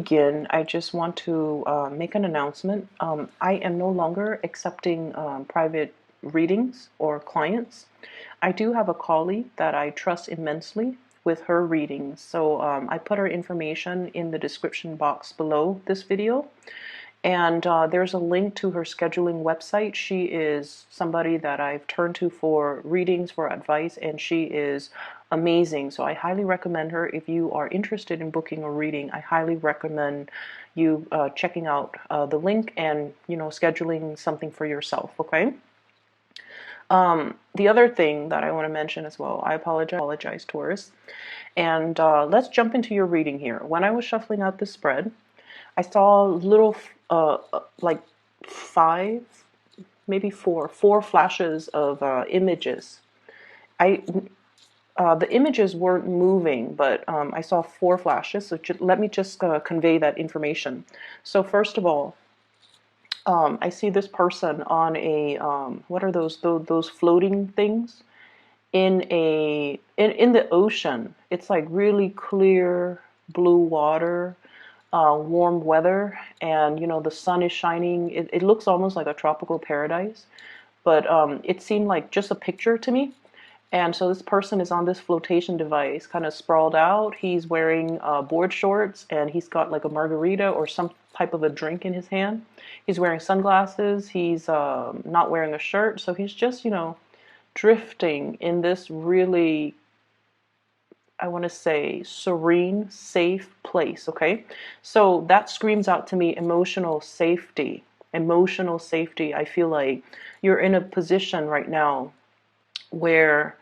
Begin, I just want to make an announcement. I am no longer accepting private readings or clients. I do have a colleague that I trust immensely with her readings, so I put her information in the description box below this video. And there's a link to her scheduling website. She is somebody that I've turned to for readings, for advice, and she is amazing. So I highly recommend her. If you are interested in booking a reading, I highly recommend you checking out the link and, scheduling something for yourself, okay? The other thing that I want to mention as well, I apologize, Taurus. And let's jump into your reading here. When I was shuffling out the spread, I saw little, like five, maybe four flashes of images. The images weren't moving, but I saw four flashes. So let me just convey that information. So first of all, I see this person on a what are those floating things in the ocean. It's like really clear blue water, warm weather, and the sun is shining. It looks almost like a tropical paradise, but it seemed like just a picture to me. And so this person is on this flotation device, kind of sprawled out. He's wearing board shorts, and he's got like a margarita or some type of a drink in his hand. He's wearing sunglasses. He's not wearing a shirt, so he's just drifting in this really, I want to say, serene, safe place, okay? So that screams out to me emotional safety. Emotional safety. I feel like you're in a position right now where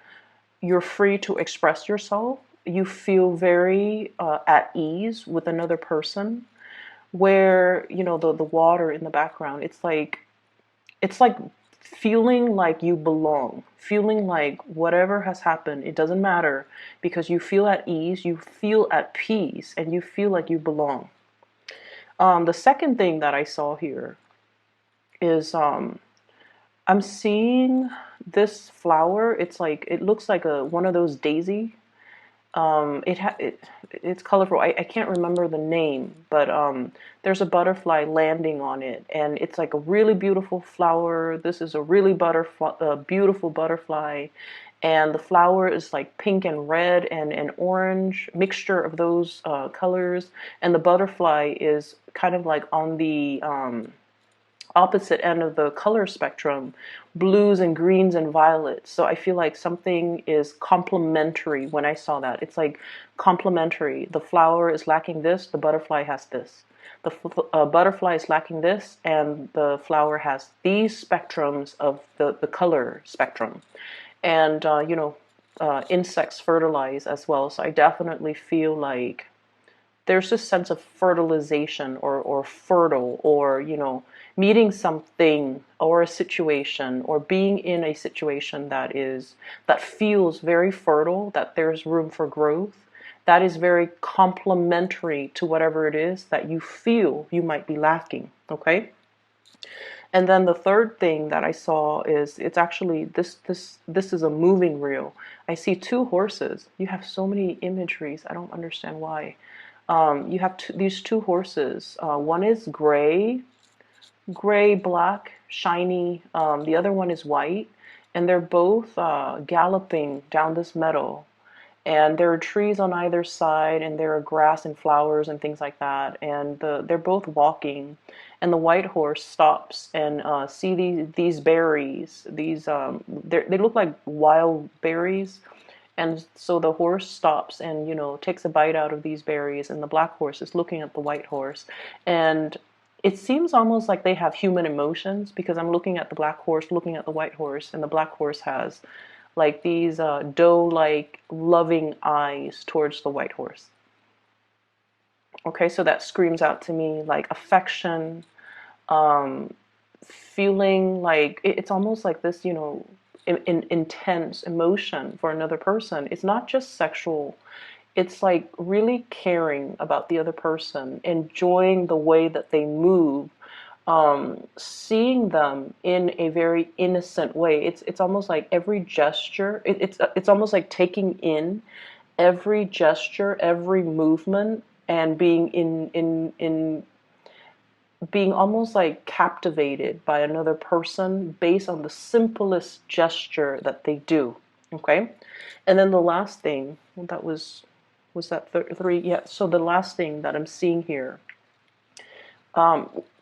you're free to express yourself. You feel very at ease with another person, where the water in the background, it's like feeling like you belong, feeling like whatever has happened, it doesn't matter, because you feel at ease, you feel at peace, and you feel like you belong. The second thing that I saw here is I'm seeing this flower. It looks like one of those daisy. It's colorful. I can't remember the name, but there's a butterfly landing on it, and it's like a really beautiful flower. This is a really beautiful butterfly, and the flower is like pink and red and orange, mixture of those colors, and the butterfly is kind of like on the opposite end of the color spectrum, blues and greens and violets. So I feel like something is complementary when I saw that. It's like complementary. The flower is lacking this, the butterfly has this. The butterfly is lacking this, and the flower has these spectrums of the color spectrum. And, insects fertilize as well. So I definitely feel like there's this sense of fertilization or fertile, or meeting something or a situation, or being in a situation that feels very fertile, that there's room for growth, that is very complementary to whatever it is that you feel you might be lacking, okay? And then the third thing that I saw is, it's actually this is a moving reel. I see two horses. You have so many imageries. I don't understand why. You have these two horses. One is gray, black, shiny. The other one is white, and they're both galloping down this meadow. And there are trees on either side, and there are grass and flowers and things like that. And they're both walking, and the white horse stops and see these berries. They look like wild berries. And so the horse stops and, takes a bite out of these berries, and the black horse is looking at the white horse. And it seems almost like they have human emotions, because I'm looking at the black horse, looking at the white horse, and the black horse has like these doe-like loving eyes towards the white horse. Okay, so that screams out to me like affection, feeling like it's almost like this, intense emotion for another person. It's not just sexual. It's like really caring about the other person, enjoying the way that they move, seeing them in a very innocent way. It's almost like every gesture. It's almost like taking in every gesture, every movement and being almost like captivated by another person based on the simplest gesture that they do. Okay, and then the last thing that was that three? Yeah. So the last thing that I'm seeing here,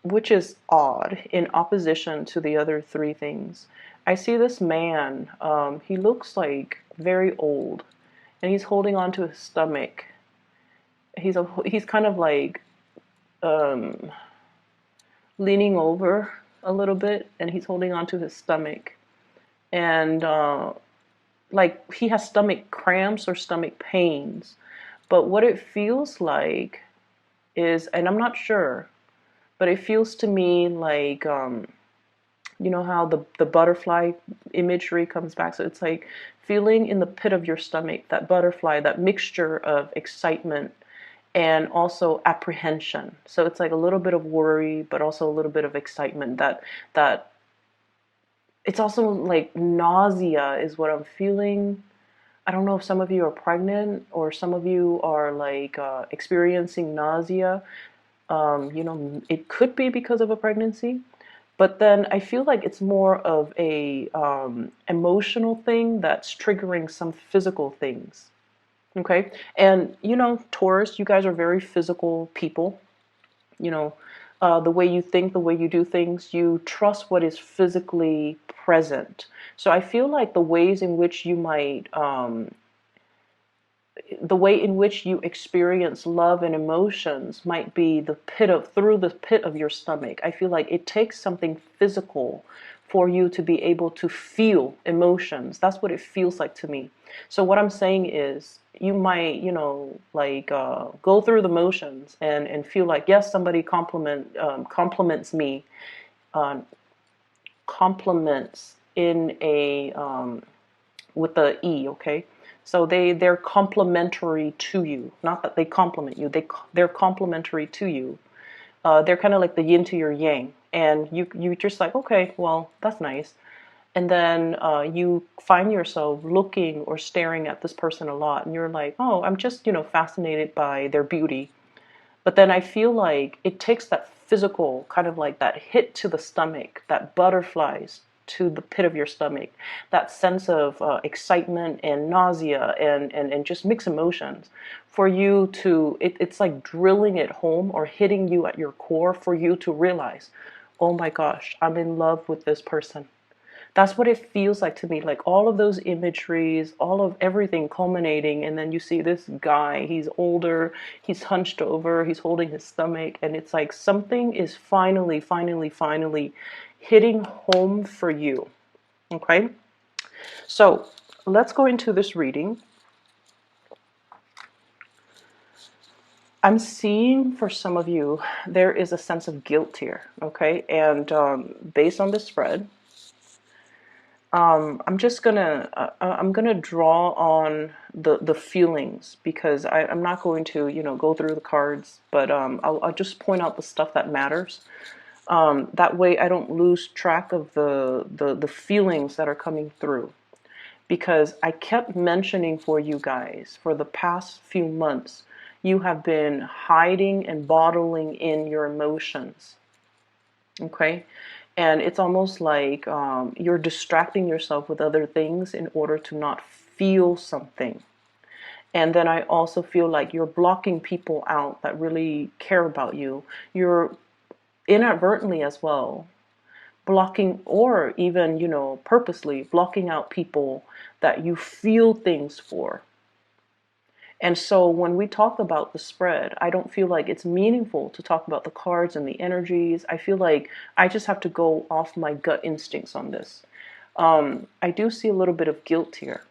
which is odd in opposition to the other three things, I see this man. He looks like very old, and he's holding onto his stomach. He's kind of like um, leaning over a little bit, and he's holding onto his stomach, and like he has stomach cramps or stomach pains. But what it feels like is, and I'm not sure, but it feels to me like you know how the butterfly imagery comes back. So it's like feeling in the pit of your stomach, that butterfly, that mixture of excitement and also apprehension. So it's like a little bit of worry, but also a little bit of excitement. That it's also like nausea is what I'm feeling. I don't know if some of you are pregnant or some of you are like experiencing nausea. You know, it could be because of a pregnancy, but then I feel like it's more of a emotional thing that's triggering some physical things. Okay, and you know, Taurus, you guys are very physical people. You know, the way you think, the way you do things, you trust what is physically present. So I feel like the ways in which you might the way in which you experience love and emotions might be through the pit of your stomach. I feel like it takes something physical for you to be able to feel emotions. That's what it feels like to me. So what I'm saying is you might, you know, like go through the motions and feel like, yes, somebody compliments me, uh, compliments in a with the E, okay? So they're complementary to you. Not that they compliment you. They're complementary to you. They're kind of like the yin to your yang, and you just like, okay, well, that's nice. And then you find yourself looking or staring at this person a lot, and you're like, oh, I'm just, you know, fascinated by their beauty. But then I feel like it takes that physical kind of like that hit to the stomach, that butterflies to the pit of your stomach, that sense of excitement and nausea and just mixed emotions for you to, it's like drilling it home or hitting you at your core for you to realize, oh my gosh, I'm in love with this person. That's what it feels like to me, like all of those imageries, all of everything culminating, and then you see this guy, he's older, he's hunched over, he's holding his stomach, and it's like something is finally hitting home for you. Okay? So let's go into this reading. I'm seeing for some of you, there is a sense of guilt here, okay? And based on the spread, I'm gonna draw on the feelings because I'm not going to, you know, go through the cards, but I'll just point out the stuff that matters. That way I don't lose track of the feelings that are coming through, because I kept mentioning for you guys for the past few months, you have been hiding and bottling in your emotions. Okay, and it's almost like you're distracting yourself with other things in order to not feel something. And then I also feel like you're blocking people out that really care about you. You're inadvertently as well blocking, or even, you know, purposely blocking out people that you feel things for. And so when we talk about the spread, I don't feel like it's meaningful to talk about the cards and the energies. I feel like I just have to go off my gut instincts on this. I do see a little bit of guilt here.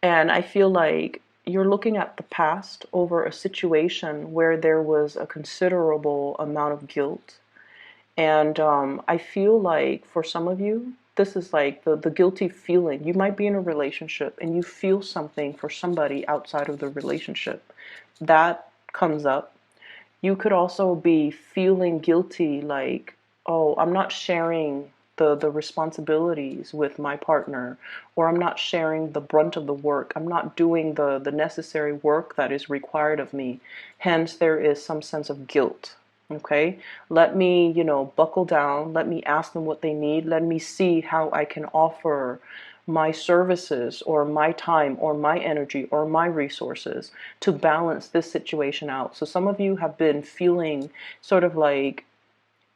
And I feel like you're looking at the past over a situation where there was a considerable amount of guilt. And I feel like for some of you, this is like the guilty feeling. You might be in a relationship and you feel something for somebody outside of the relationship. That comes up. You could also be feeling guilty, like, oh, I'm not sharing the responsibilities with my partner, or I'm not sharing the brunt of the work. I'm not doing the necessary work that is required of me. Hence, there is some sense of guilt. Okay, let me, buckle down. Let me ask them what they need. Let me see how I can offer my services or my time or my energy or my resources to balance this situation out. So some of you have been feeling sort of like,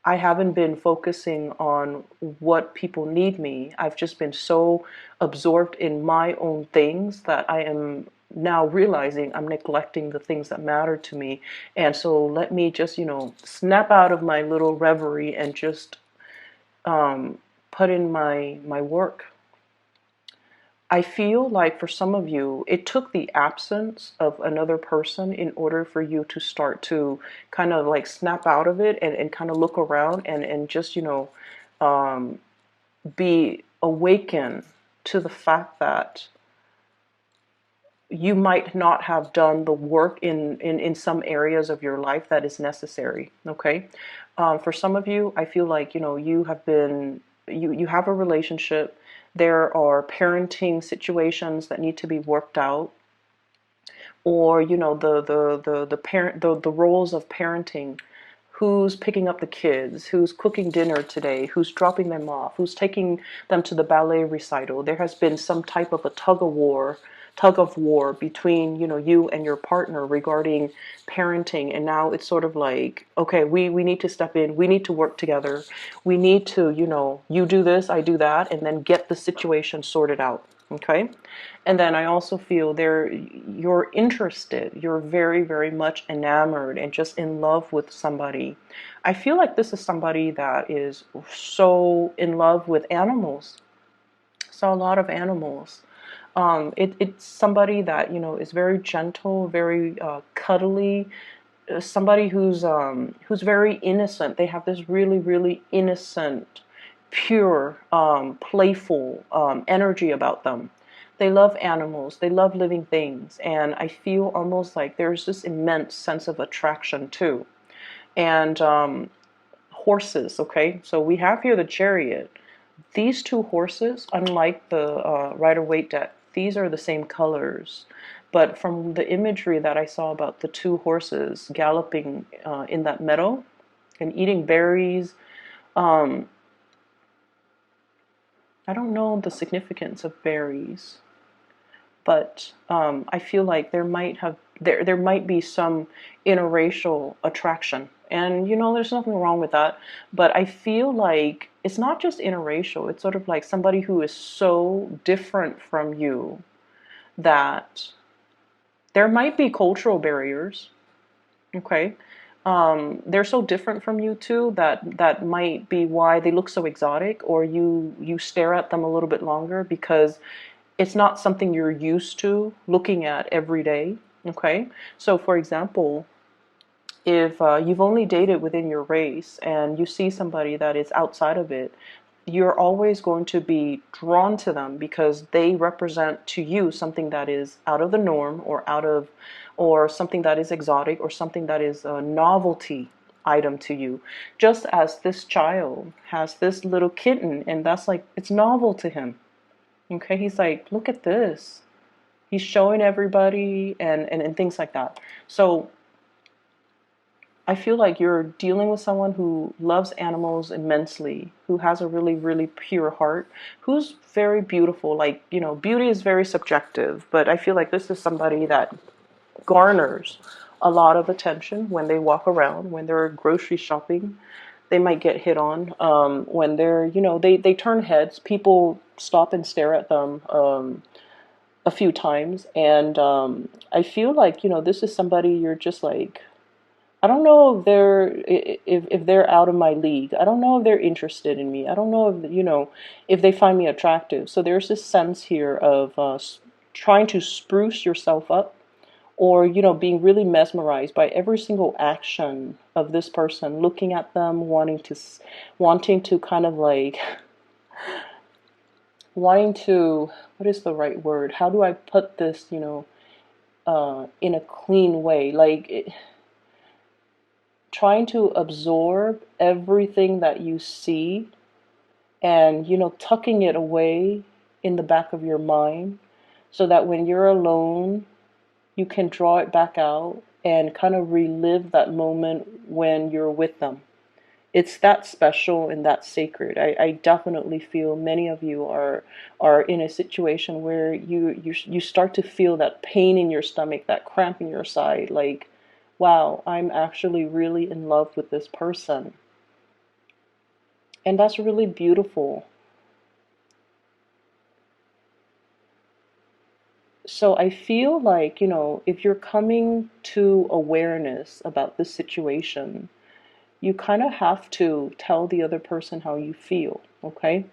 I haven't been focusing on what people need me. I've just been so absorbed in my own things that I am now realizing I'm neglecting the things that matter to me. And so let me just, snap out of my little reverie and just put in my work. I feel like for some of you, it took the absence of another person in order for you to start to kind of like snap out of it and kind of look around and just, um, be awakened to the fact that you might not have done the work in some areas of your life that is necessary. Okay. For some of you, I feel like, you have been, you have a relationship. There are parenting situations that need to be worked out, or, the parent, the roles of parenting. Who's picking up the kids? Who's cooking dinner today? Who's dropping them off? Who's taking them to the ballet recital? There has been some type of a tug of war between, you and your partner regarding parenting. And now it's sort of like, okay, we need to step in. We need to work together. We need to, you do this, I do that, and then get the situation sorted out. Okay. And then I also feel you're interested, you're very, very much enamored and just in love with somebody. I feel like this is somebody that is so in love with animals. So a lot of animals. It's somebody that, is very gentle, very cuddly, somebody who's very innocent. They have this really, really innocent, pure, playful energy about them. They love animals. They love living things, and I feel almost like there's this immense sense of attraction too. And horses. Okay, so we have here the Chariot. These two horses, unlike the Rider-Waite deck, these are the same colors. But from the imagery that I saw about the two horses galloping in that meadow and eating berries, um, I don't know the significance of berries, but I feel like there might be some interracial attraction, and there's nothing wrong with that. But I feel like it's not just interracial; it's sort of like somebody who is so different from you that there might be cultural barriers. Okay, they're so different from you too that might be why they look so exotic, or you stare at them a little bit longer because it's not something you're used to looking at every day. Okay, so for example, if you've only dated within your race and you see somebody that is outside of it, you're always going to be drawn to them because they represent to you something that is out of the norm, or something that is exotic, or something that is a novelty item to you. Just as this child has this little kitten, and that's like, it's novel to him. Okay, he's like, look at this. He's showing everybody and things like that. So I feel like you're dealing with someone who loves animals immensely, who has a really, really pure heart, who's very beautiful. Like, beauty is very subjective, but I feel like this is somebody that garners a lot of attention when they walk around, when they're grocery shopping. They might get hit on when they're, they turn heads. People stop and stare at them a few times. And I feel like, this is somebody you're just like, I don't know if they're out of my league. I don't know if they're interested in me. I don't know if they find me attractive. So there's this sense here of trying to spruce yourself up, or being really mesmerized by every single action of this person, looking at them, wanting to kind of like wanting to, what is the right word? How do I put this, in a clean way? Like trying to absorb everything that you see and, tucking it away in the back of your mind so that when you're alone, you can draw it back out and kind of relive that moment when you're with them. It's that special and that sacred. I definitely feel many of you are in a situation where you start to feel that pain in your stomach, that cramp in your side, like, wow, I'm actually really in love with this person. And that's really beautiful. So I feel like, if you're coming to awareness about this situation, you kind of have to tell the other person how you feel, okay?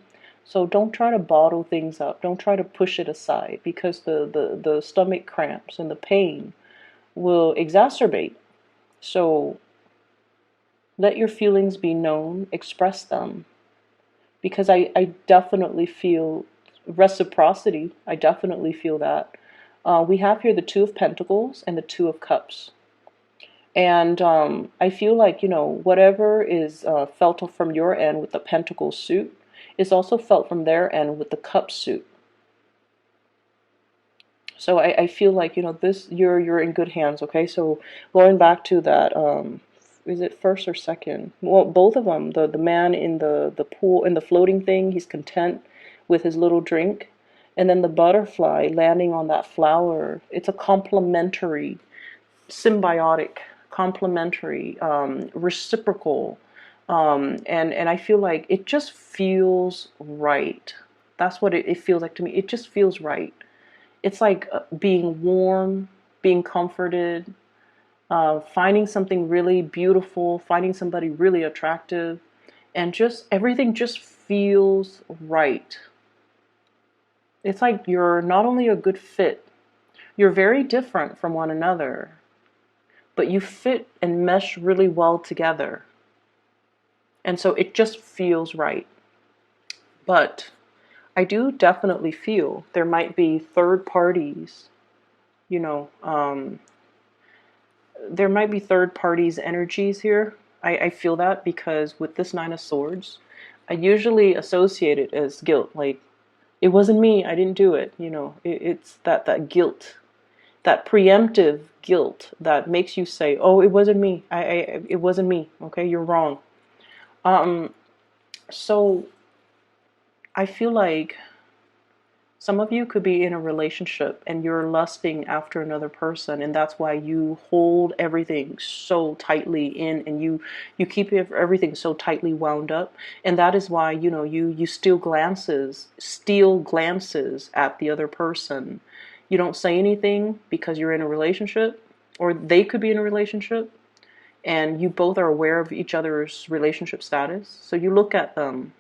So don't try to bottle things up. Don't try to push it aside, because the stomach cramps and the pain will exacerbate. So let your feelings be known, express them, because I definitely feel reciprocity. I definitely feel that. We have here the Two of Pentacles and the Two of Cups. And I feel like, whatever is felt from your end with the Pentacle suit is also felt from their end with the Cup suit. So I feel like, this, you're in good hands, okay? So going back to that, is it first or second? Well, both of them. The man in the pool, in the floating thing, he's content with his little drink. And then the butterfly landing on that flower, it's a complementary, symbiotic, complementary, reciprocal, and I feel like it just feels right. That's what it feels like to me. It just feels right. It's like being warm, being comforted, finding something really beautiful, finding somebody really attractive, and just everything just feels right. It's like you're not only a good fit, you're very different from one another, but you fit and mesh really well together. And so it just feels right. But I do definitely feel there might be third parties, you know, there might be third parties' energies here. I feel that because with this Nine of Swords, I usually associate it as guilt. Like, it wasn't me, I didn't do it. It's that guilt, that preemptive guilt that makes you say, "Oh, it wasn't me. It wasn't me. Okay, you're wrong." So I feel like some of you could be in a relationship and you're lusting after another person, and that's why you hold everything so tightly in, and you keep everything so tightly wound up, and that is why you steal glances at the other person. You don't say anything because you're in a relationship, or they could be in a relationship, and you both are aware of each other's relationship status. So you look at them,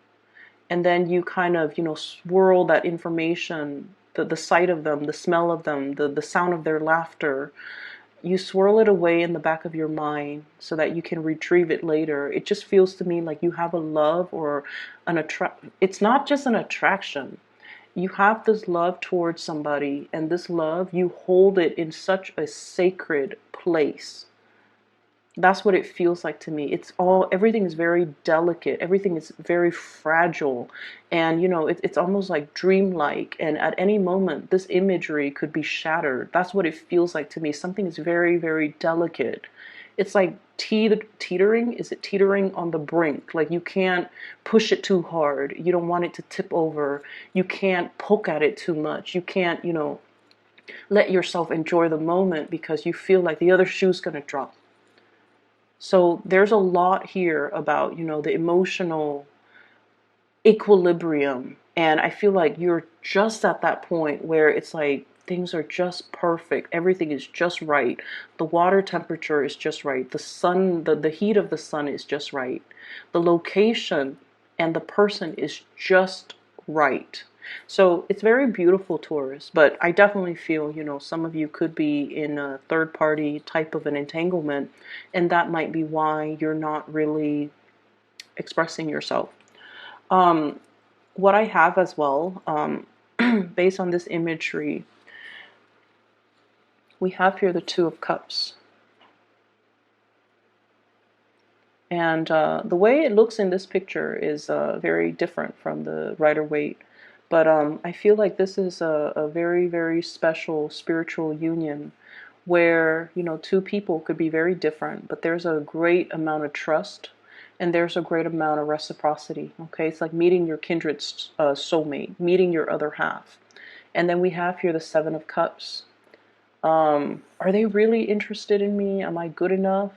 and then you kind of, swirl that information, the sight of them, the smell of them, the sound of their laughter. You swirl it away in the back of your mind so that you can retrieve it later. It just feels to me like you have a love or it's not just an attraction. You have this love towards somebody, and this love, you hold it in such a sacred place. That's what it feels like to me. Everything is very delicate. Everything is very fragile. And, it's almost like dreamlike. And at any moment, this imagery could be shattered. That's what it feels like to me. Something is very, very delicate. It's like teetering. Is it teetering on the brink? Like, you can't push it too hard. You don't want it to tip over. You can't poke at it too much. You can't, let yourself enjoy the moment because you feel like the other shoe's going to drop. So there's a lot here about, the emotional equilibrium. And I feel like you're just at that point where it's like things are just perfect. Everything is just right. The water temperature is just right. The sun, the heat of the sun is just right. The location and the person is just right. So it's very beautiful, Taurus, but I definitely feel, some of you could be in a third party type of an entanglement, and that might be why you're not really expressing yourself. What I have as well, based on this imagery, we have here the Two of Cups. And the way it looks in this picture is very different from the Rider-Waite. But I feel like this is a very, very special spiritual union where, you know, two people could be very different, but there's a great amount of trust and there's a great amount of reciprocity. Okay, it's like meeting your kindred soulmate, meeting your other half. And then we have here the Seven of Cups. Are they really interested in me? Am I good enough?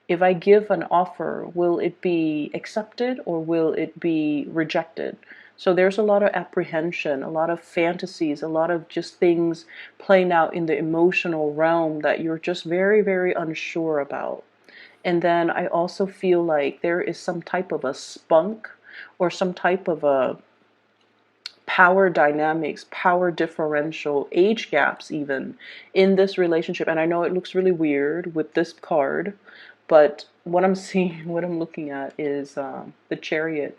If I give an offer, will it be accepted or will it be rejected? So there's a lot of apprehension, a lot of fantasies, a lot of just things playing out in the emotional realm that you're just very, very unsure about. And then I also feel like there is some type of a spunk or some type of a power dynamics, power differential, age gaps even in this relationship. And I know it looks really weird with this card, but what I'm seeing, what I'm looking at is the Chariot,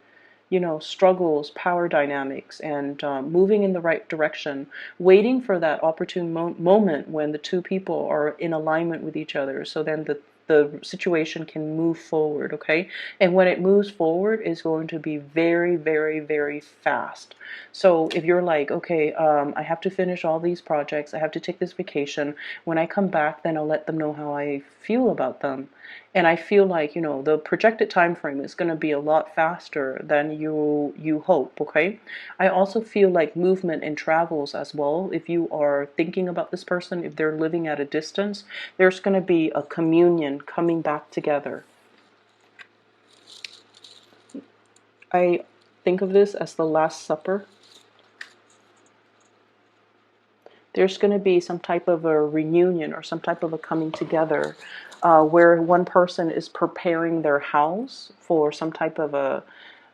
you know, struggles, power dynamics, and moving in the right direction, waiting for that opportune moment when the two people are in alignment with each other. So then the situation can move forward, okay? And when it moves forward, it's going to be very, very, very fast. So if you're like, okay, I have to finish all these projects, I have to take this vacation. When I come back, then I'll let them know how I feel about them. And I feel like, you know, the projected time frame is going to be a lot faster than you hope, okay? I also feel like movement and travels as well. If you are thinking about this person, if they're living at a distance, there's going to be a communion coming back together. I think of this as the Last Supper. There's going to be some type of a reunion or some type of a coming together where one person is preparing their house for some type of a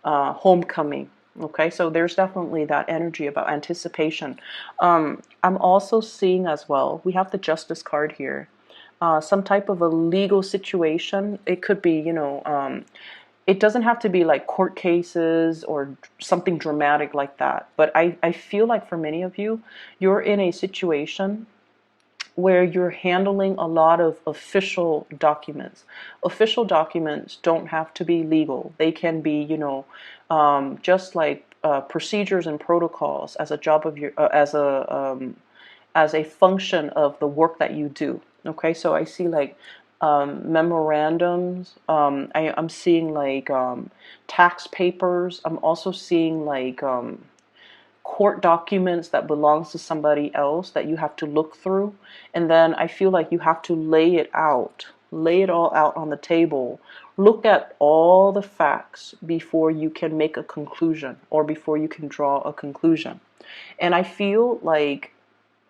homecoming. Okay, so there's definitely that energy about anticipation. I'm also seeing as well, we have the Justice card here. Some type of a legal situation. It could be, you know, it doesn't have to be like court cases or something dramatic like that. But I feel like for many of you, you're in a situation where you're handling a lot of official documents. Official documents don't have to be legal. They can be, you know, just like procedures and protocols as a job of your, as a function of the work that you do. Okay, so I see like memorandums. I'm seeing like tax papers. I'm also seeing like court documents that belongs to somebody else that you have to look through. And then I feel like you have to lay it out, lay it all out on the table. Look at all the facts before you can make a conclusion or before you can draw a conclusion. And I feel like,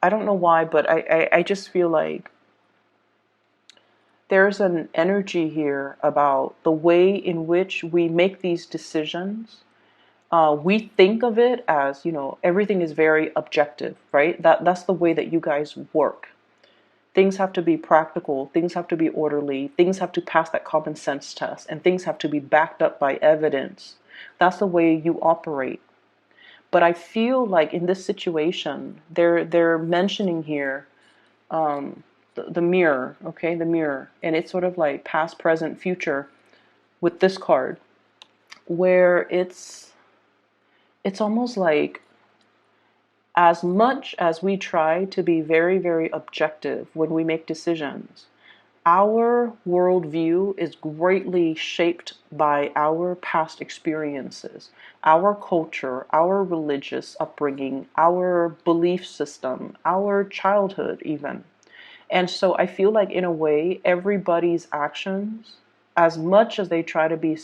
I don't know why, but I just feel like there's an energy here about the way in which we make these decisions. We think of it as, you know, everything is very objective, right? That's the way that you guys work. Things have to be practical, things have to be orderly, things have to pass that common sense test, and things have to be backed up by evidence. That's the way you operate. But I feel like in this situation, they're mentioning here the mirror, okay, the mirror, and it's sort of like past, present, future with this card, where it's almost like as much as we try to be very, very objective when we make decisions, our worldview is greatly shaped by our past experiences, our culture, our religious upbringing, our belief system, our childhood even. And so I feel like in a way, everybody's actions, as much as they try to be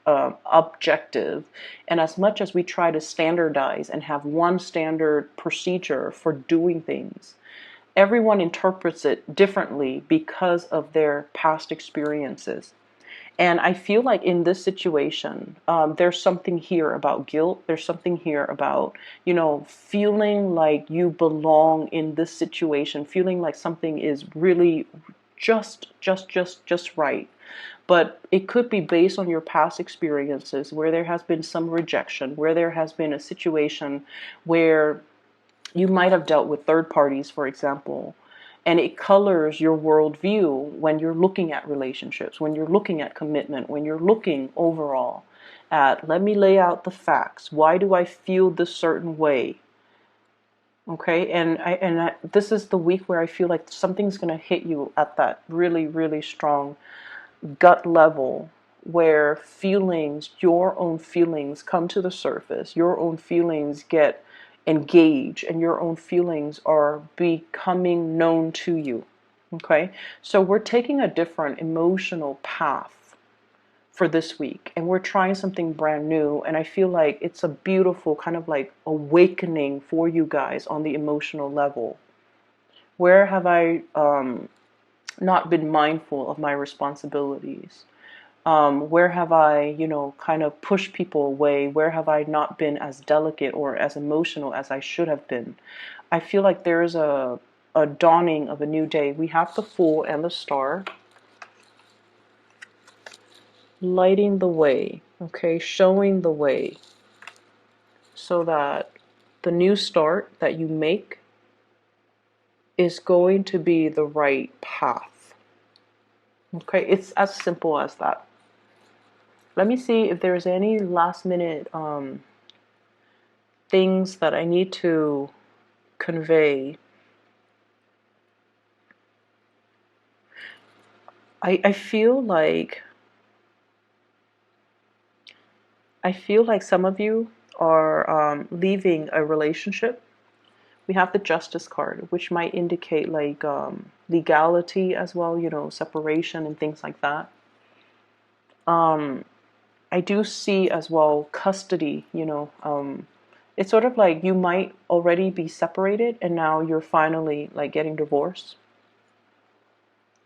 objective, and as much as we try to standardize and have one standard procedure for doing things, everyone interprets it differently because of their past experiences. And I feel like in this situation, there's something here about guilt. There's something here about, you know, feeling like you belong in this situation, feeling like something is really just right. But it could be based on your past experiences where there has been some rejection, where there has been a situation where you might have dealt with third parties, for example, And it colors your worldview when you're looking at relationships, when you're looking at commitment, when you're looking overall at, let me lay out the facts. Why do I feel this certain way? Okay, this is the week where I feel like something's going to hit you at that really, really strong gut level, where feelings, your own feelings, come to the surface. Your own feelings get engaged, and your own feelings are becoming known to you. Okay, so we're taking a different emotional path for this week, and we're trying something brand new, and I feel like it's a beautiful kind of like awakening for you guys on the emotional level. Where have I not been mindful of my responsibilities? Where have I, kind of pushed people away? Where have I not been as delicate or as emotional as I should have been? I feel like there is a dawning of a new day. We have the Fool and the Star lighting the way, okay, showing the way, so that the new start that you make is going to be the right path. Okay, it's as simple as that. Let me see if there's any last minute things that I need to convey. I feel like some of you are leaving a relationship. We have the Justice card, which might indicate like legality as well, separation and things like that. I do see as well custody, it's sort of like you might already be separated and now you're finally like getting divorced.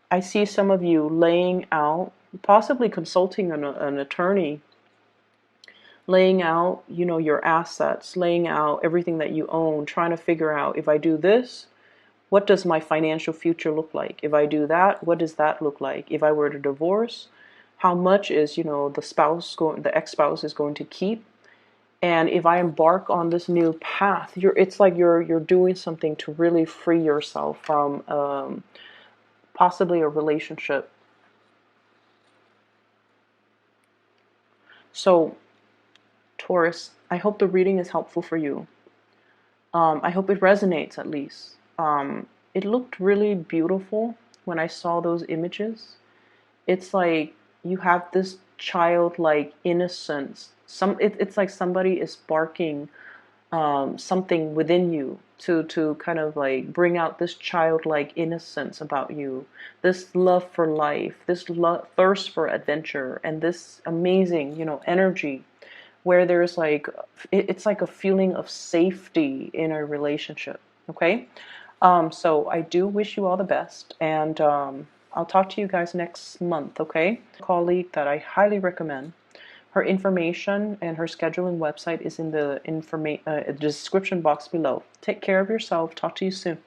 I see some of you laying out, possibly consulting an attorney, laying out, your assets, laying out everything that you own, trying to figure out, if I do this, what does my financial future look like? If I do that, what does that look like? If I were to divorce, how much is, the ex-spouse is going to keep? And if I embark on this new path, it's like you're doing something to really free yourself from possibly a relationship. So, Taurus, I hope the reading is helpful for you. I hope it resonates at least. It looked really beautiful when I saw those images. It's like you have this childlike innocence. It's like somebody is sparking something within you to kind of like bring out this childlike innocence about you, this love for life, this thirst for adventure, and this amazing, energy, where there's like it's like a feeling of safety in a relationship. Okay, so I do wish you all the best, and I'll talk to you guys next month. Okay, a colleague that I highly recommend. Her information and her scheduling website is in the description box below. Take care of yourself. Talk to you soon.